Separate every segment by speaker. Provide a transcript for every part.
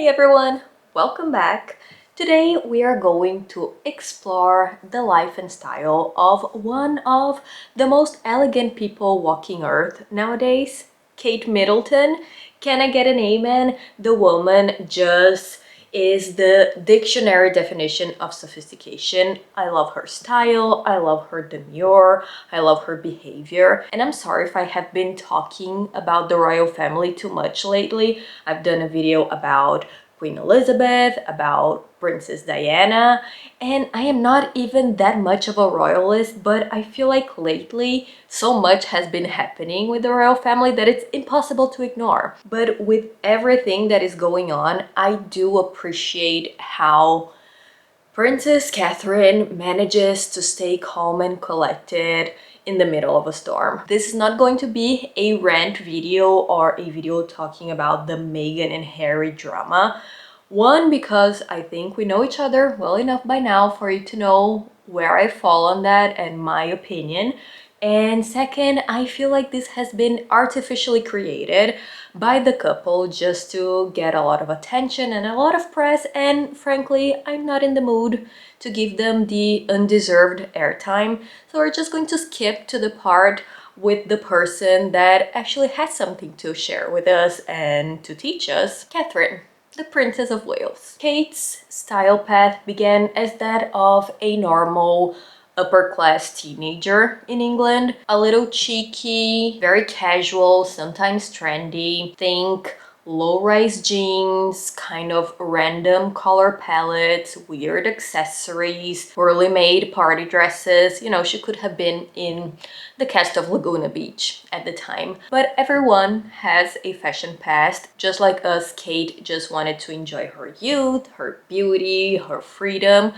Speaker 1: Hey everyone, welcome back. Today we are going to explore the life and style of one of the most elegant people walking earth nowadays, Kate Middleton. Can I get an amen? The woman just is the dictionary definition of sophistication. I love her style, I love her demure, I love her behavior. And I'm sorry if I have been talking about the royal family too much lately. I've done a video about Queen Elizabeth, about Princess Diana, and I am not even that much of a royalist, but I feel like lately so much has been happening with the royal family that it's impossible to ignore. But with everything that is going on, I do appreciate how Princess Catherine manages to stay calm and collected in the middle of a storm. This is not going to be a rant video or a video talking about the Meghan and Harry drama. One, because I think we know each other well enough by now for you to know where I fall on that and my opinion. And second, I feel like this has been artificially created by the couple just to get a lot of attention and a lot of press, and frankly, I'm not in the mood to give them the undeserved airtime. So we're just going to skip to the part with the person that actually has something to share with us and to teach us, Catherine, the Princess of Wales. Kate's style path began as that of a normal upper-class teenager in England. A little cheeky, very casual, sometimes trendy. Think low-rise jeans, kind of random color palettes, weird accessories, poorly made party dresses. You know, she could have been in the cast of Laguna Beach at the time. But everyone has a fashion past. Just like us, Kate just wanted to enjoy her youth, her beauty, her freedom.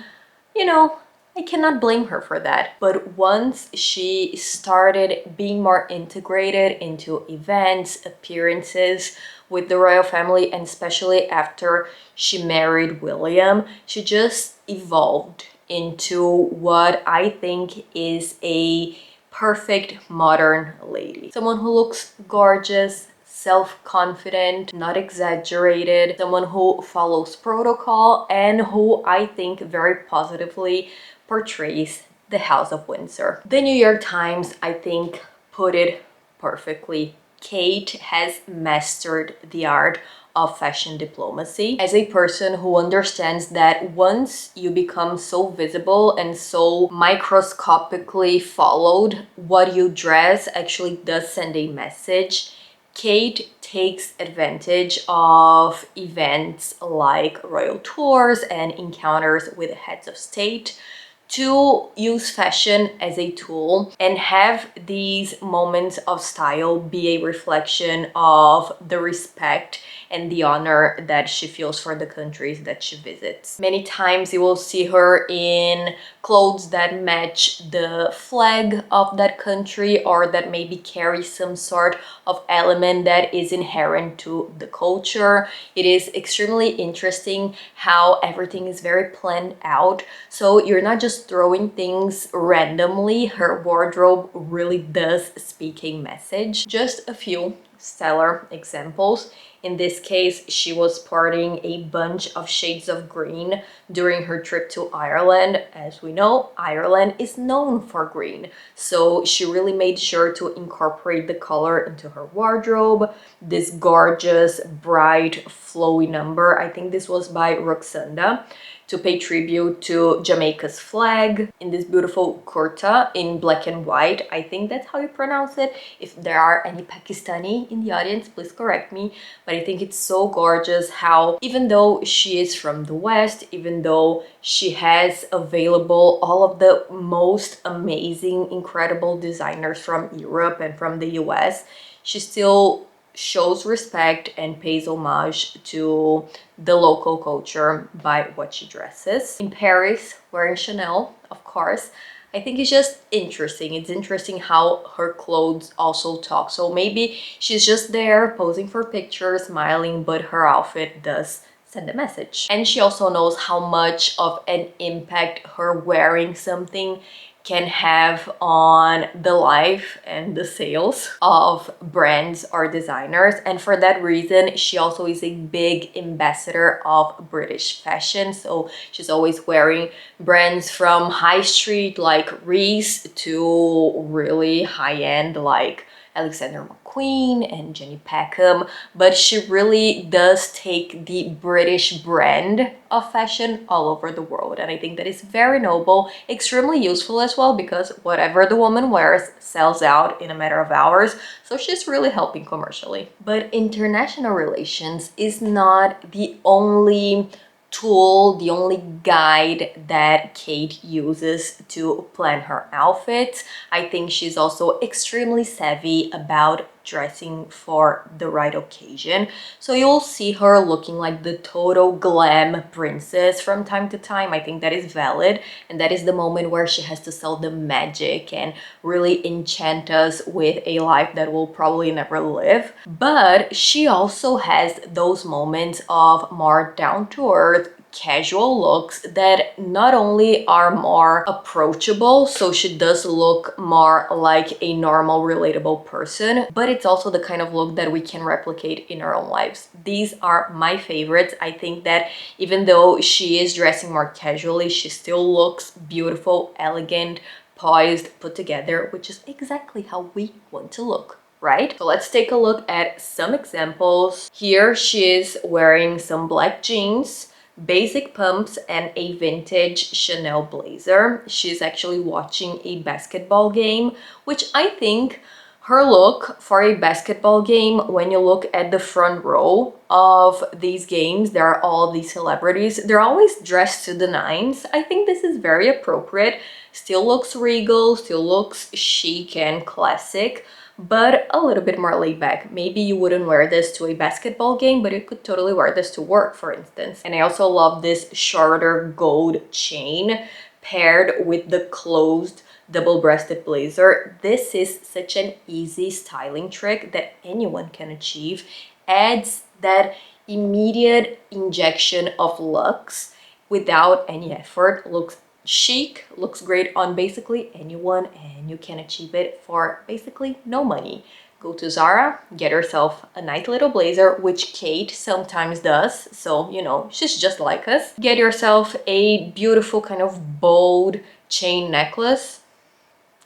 Speaker 1: You know, I cannot blame her for that. But once she started being more integrated into events, appearances with the royal family, and especially after she married William, she just evolved into what I think is a perfect modern lady. Someone who looks gorgeous, self-confident, not exaggerated, someone who follows protocol, and who I think very positively portrays the House of Windsor. The New York Times, I think, put it perfectly. Kate has mastered the art of fashion diplomacy as a person who understands that once you become so visible and so microscopically followed, what you dress actually does send a message. Kate takes advantage of events like royal tours and encounters with heads of state to use fashion as a tool and have these moments of style be a reflection of the respect and the honor that she feels for the countries that she visits. Many times you will see her in clothes that match the flag of that country or that maybe carry some sort of element that is inherent to the culture. It is extremely interesting how everything is very planned out. So you're not just throwing things randomly. Her wardrobe really does speak a message. Just a few stellar examples. In this case, she was sporting a bunch of shades of green during her trip to Ireland. As we know, Ireland is known for green. So she really made sure to incorporate the color into her wardrobe. This gorgeous, bright, flowy number, I think this was by Roxanda, to pay tribute to Jamaica's flag, in this beautiful kurta in black and white. I think that's how you pronounce it. If there are any Pakistani in the audience, please correct me. But I think it's so gorgeous how, even though she is from the West, even though she has available all of the most amazing, incredible designers from Europe and from the US, she still shows respect and pays homage to the local culture by what she dresses. In Paris, wearing Chanel, of course, I think it's just interesting. It's interesting how her clothes also talk. So maybe she's just there posing for pictures, smiling, but her outfit does send a message. And she also knows how much of an impact her wearing something can have on the life and the sales of brands or designers. And for that reason, she also is a big ambassador of British fashion. So she's always wearing brands from high street like Reese to really high-end like Alexander McQueen and Jenny Peckham, but she really does take the British brand of fashion all over the world. And I think that is very noble, extremely useful as well, because whatever the woman wears sells out in a matter of hours. So she's really helping commercially. But international relations is not the only tool, the only guide that Kate uses to plan her outfits. I think she's also extremely savvy about dressing for the right occasion. So you'll see her looking like the total glam princess from time to time. I think that is valid, and that is the moment where she has to sell the magic and really enchant us with a life that we'll probably never live. But she also has those moments of more down-to-earth casual looks that not only are more approachable, so she does look more like a normal, relatable person, but it's also the kind of look that we can replicate in our own lives. These are my favorites. I think that even though she is dressing more casually, she still looks beautiful, elegant, poised, put together, which is exactly how we want to look. Right? So let's take a look at some examples. Here she is wearing some black jeans, basic pumps, and a vintage Chanel blazer. She's actually watching a basketball game, which I think her look for a basketball game, when you look at the front row of these games, there are all these celebrities. They're always dressed to the nines. I think this is very appropriate. Still looks regal, still looks chic and classic, but a little bit more laid back. Maybe you wouldn't wear this to a basketball game, but you could totally wear this to work, for instance. And I also love this shorter gold chain paired with the closed double-breasted blazer. This is such an easy styling trick that anyone can achieve. Adds that immediate injection of luxe without any effort. Looks chic, looks great on basically anyone, and you can achieve it for basically no money. Go to Zara, get yourself a nice little blazer, which Kate sometimes does, so you know, she's just like us. Get yourself a beautiful kind of bold chain necklace.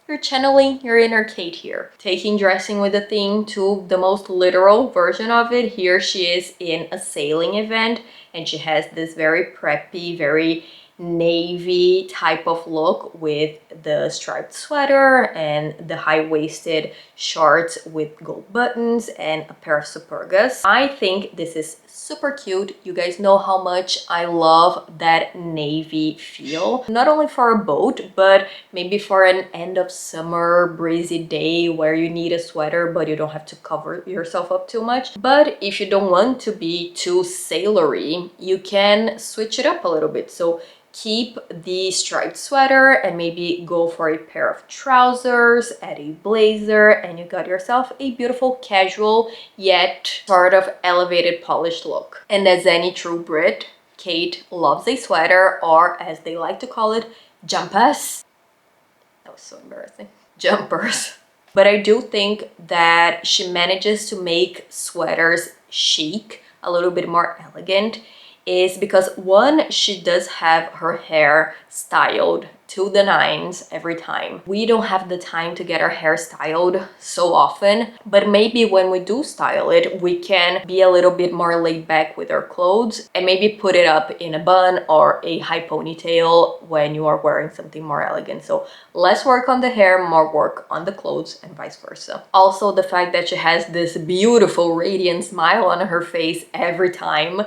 Speaker 1: You're channeling your inner Kate here. Taking dressing with a theme to the most literal version of it. Here she is in a sailing event, and she has this very preppy, very navy type of look with the striped sweater and the high-waisted shorts with gold buttons and a pair of Supergas. I think this is super cute. You guys know how much I love that navy feel. Not only for a boat, but maybe for an end of summer breezy day where you need a sweater but you don't have to cover yourself up too much. But if you don't want to be too sailory, you can switch it up a little bit. So keep the striped sweater and maybe go for a pair of trousers, add a blazer, and you got yourself a beautiful casual yet sort of elevated polished look. And as any true Brit, Kate loves a sweater, or as they like to call it, jumpers. That was so embarrassing. Jumpers. But I do think that she manages to make sweaters chic, a little bit more elegant, is because one, she does have her hair styled to the nines every time. We don't have the time to get our hair styled so often, but maybe when we do style it, we can be a little bit more laid back with our clothes and maybe put it up in a bun or a high ponytail when you are wearing something more elegant. So less work on the hair, more work on the clothes, and vice versa. Also, the fact that she has this beautiful radiant smile on her face every time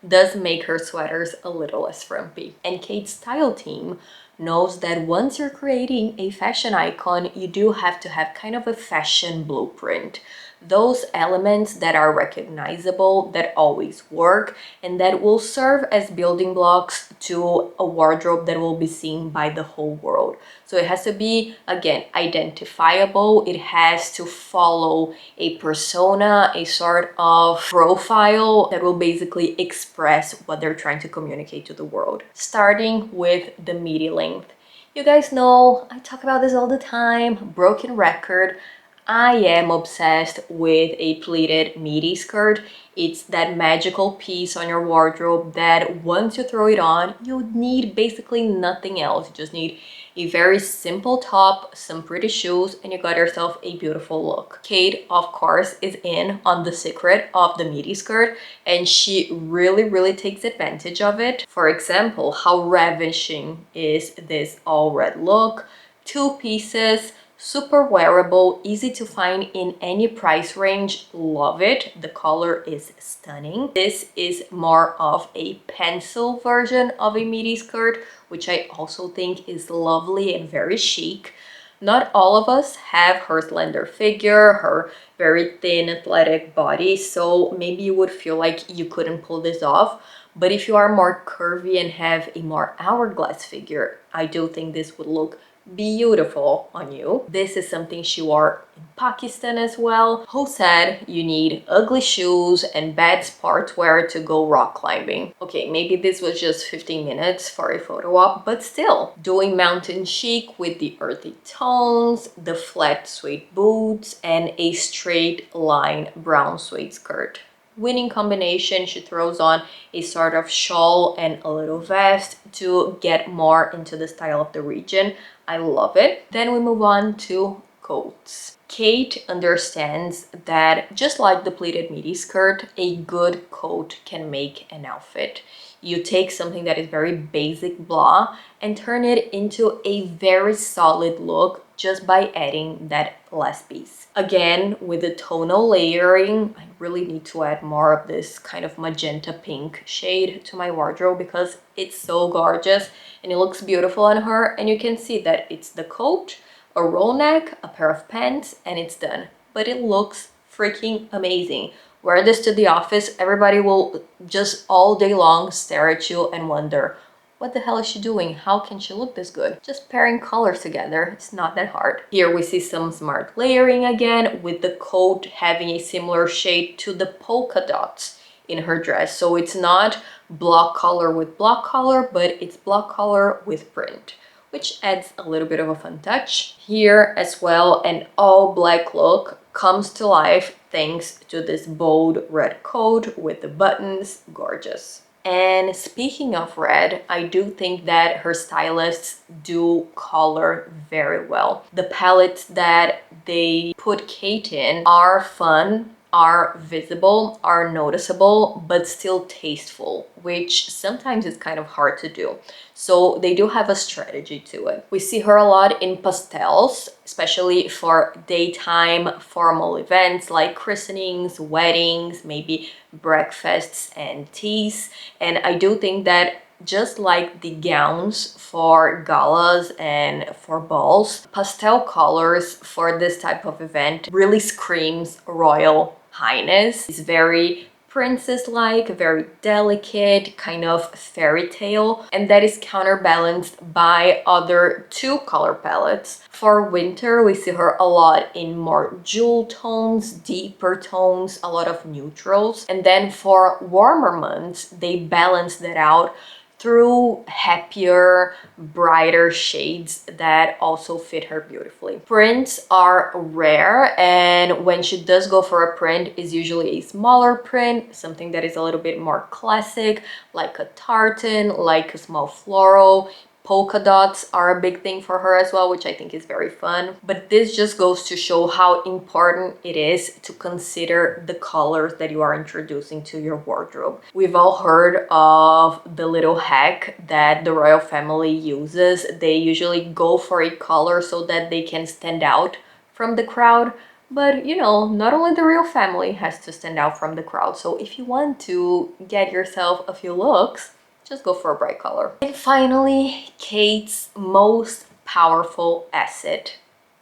Speaker 1: does make her sweaters a little less frumpy. And Kate's style team knows that once you're creating a fashion icon, you do have to have kind of a fashion blueprint. Those elements that are recognizable, that always work, and that will serve as building blocks to a wardrobe that will be seen by the whole world. So it has to be, again, identifiable. It has to follow a persona, a sort of profile that will basically express what they're trying to communicate to the world. Starting with the midi length. You guys know I talk about this all the time, broken record. I am obsessed with a pleated midi skirt. It's that magical piece on your wardrobe that once you throw it on, you need basically nothing else. You just need a very simple top, some pretty shoes, and you got yourself a beautiful look. Kate, of course, is in on the secret of the midi skirt, and she really takes advantage of it. For example, how ravishing is this all red look? Two pieces, super wearable, easy to find in any price range. Love it. The color is stunning. This is more of a pencil version of a midi skirt, which I also think is lovely and very chic. Not all of us have her slender figure, her very thin athletic body, so maybe you would feel like you couldn't pull this off. But if you are more curvy and have a more hourglass figure, I do think this would look beautiful on you. This is something she wore in Pakistan as well. Who said you need ugly shoes and bad sportswear to go rock climbing? Okay, maybe this was just 15 minutes for a photo op, but still, doing mountain chic with the earthy tones, the flat suede boots, and a straight line brown suede skirt. Winning combination. She throws on a sort of shawl and a little vest to get more into the style of the region. I love it. Then we move on to coats. Kate understands that just like the pleated midi skirt, a good coat can make an outfit. You take something that is very basic blah and turn it into a very solid look just by adding that last piece. Again, with the tonal layering, I really need to add more of this kind of magenta pink shade to my wardrobe because it's so gorgeous and it looks beautiful on her. And you can see that it's the coat, a roll neck, a pair of pants, and it's done. But it looks freaking amazing. Wear this to the office, everybody will just all day long stare at you and wonder, what the hell is she doing? How can she look this good? Just pairing colors together, it's not that hard. Here we see some smart layering again, with the coat having a similar shade to the polka dots in her dress. So it's not block color with block color, but it's block color with print, which adds a little bit of a fun touch. Here as well, an all black look comes to life thanks to this bold red coat with the buttons. Gorgeous. And speaking of red, I do think that her stylists do color very well. The palettes that they put Kate in are fun, are visible, are noticeable, but still tasteful, which sometimes is kind of hard to do. So they do have a strategy to it. We see her a lot in pastels, especially for daytime formal events like christenings, weddings, maybe breakfasts and teas. And I do think that just like the gowns for galas and for balls, pastel colors for this type of event really screams royal highness. It's very princess-like, very delicate, kind of fairy tale, and that is counterbalanced by other two color palettes. For winter, we see her a lot in more jewel tones, deeper tones, a lot of neutrals, and then for warmer months, they balance that out through happier, brighter shades that also fit her beautifully. Prints are rare, and when she does go for a print, is usually a smaller print, something that is a little bit more classic, like a tartan, like a small floral. Polka dots are a big thing for her as well, which I think is very fun. But this just goes to show how important it is to consider the colors that you are introducing to your wardrobe. We've all heard of the little hack that the royal family uses. They usually go for a color so that they can stand out from the crowd. But you know, not only the royal family has to stand out from the crowd. So if you want to get yourself a few looks, just go for a bright color. And finally, Kate's most powerful asset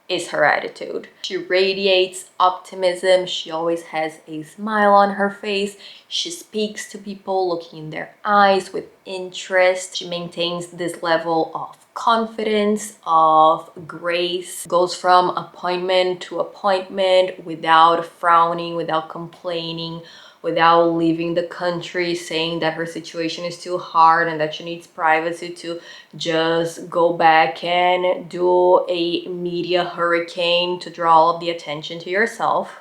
Speaker 1: is her attitude. She radiates optimism. She always has a smile on her face. She speaks to people looking in their eyes with interest. She maintains this level of confidence, of grace, goes from appointment to appointment without frowning, without complaining, without leaving the country, saying that her situation is too hard and that she needs privacy, to just go back and do a media hurricane to draw all of the attention to yourself.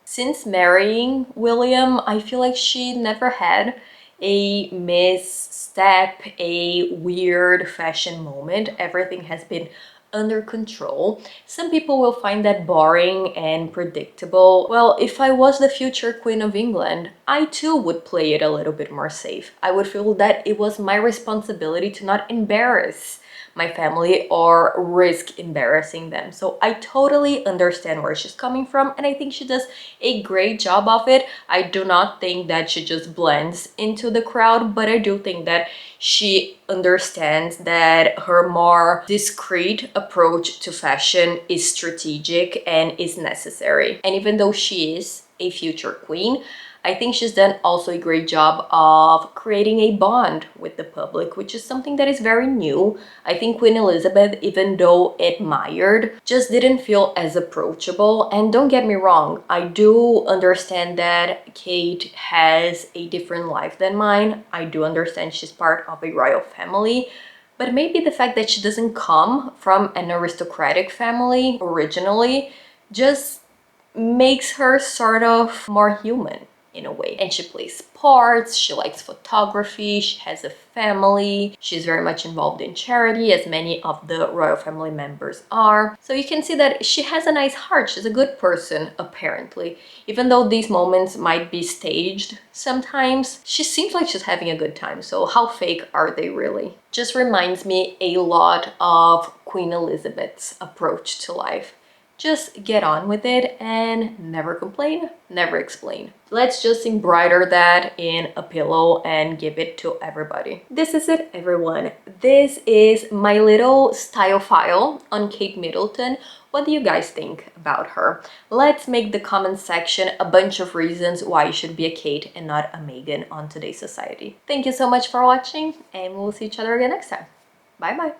Speaker 1: Since marrying William, I feel like she never had a misstep, a weird fashion moment. Everything has been under control. Some people will find that boring and predictable. Well, if I was the future Queen of England, I too would play it a little bit more safe. I would feel that it was my responsibility to not embarrass my family or risk embarrassing them. So I totally understand where she's coming from, and I think she does a great job of it. I do not think that she just blends into the crowd, but I do think that she understands that her more discreet approach to fashion is strategic and is necessary. And even though she is a future queen, I think she's done also a great job of creating a bond with the public, which is something that is very new. I think Queen Elizabeth, even though admired, just didn't feel as approachable. And don't get me wrong, I do understand that Kate has a different life than mine. I do understand she's part of a royal family. But maybe the fact that she doesn't come from an aristocratic family originally just makes her sort of more human in a way. And she plays sports, she likes photography, she has a family, she's very much involved in charity, as many of the royal family members are. So you can see that she has a nice heart, she's a good person, apparently. Even though these moments might be staged sometimes, she seems like she's having a good time, so how fake are they really? Just reminds me a lot of Queen Elizabeth's approach to life. Just get on with it and never complain, never explain. Let's just embroider that in a pillow and give it to everybody. This is it, everyone. This is my little style file on Kate Middleton. What do you guys think about her? Let's make the comment section a bunch of reasons why you should be a Kate and not a Meghan on today's society. Thank you so much for watching, and we'll see each other again next time. Bye bye.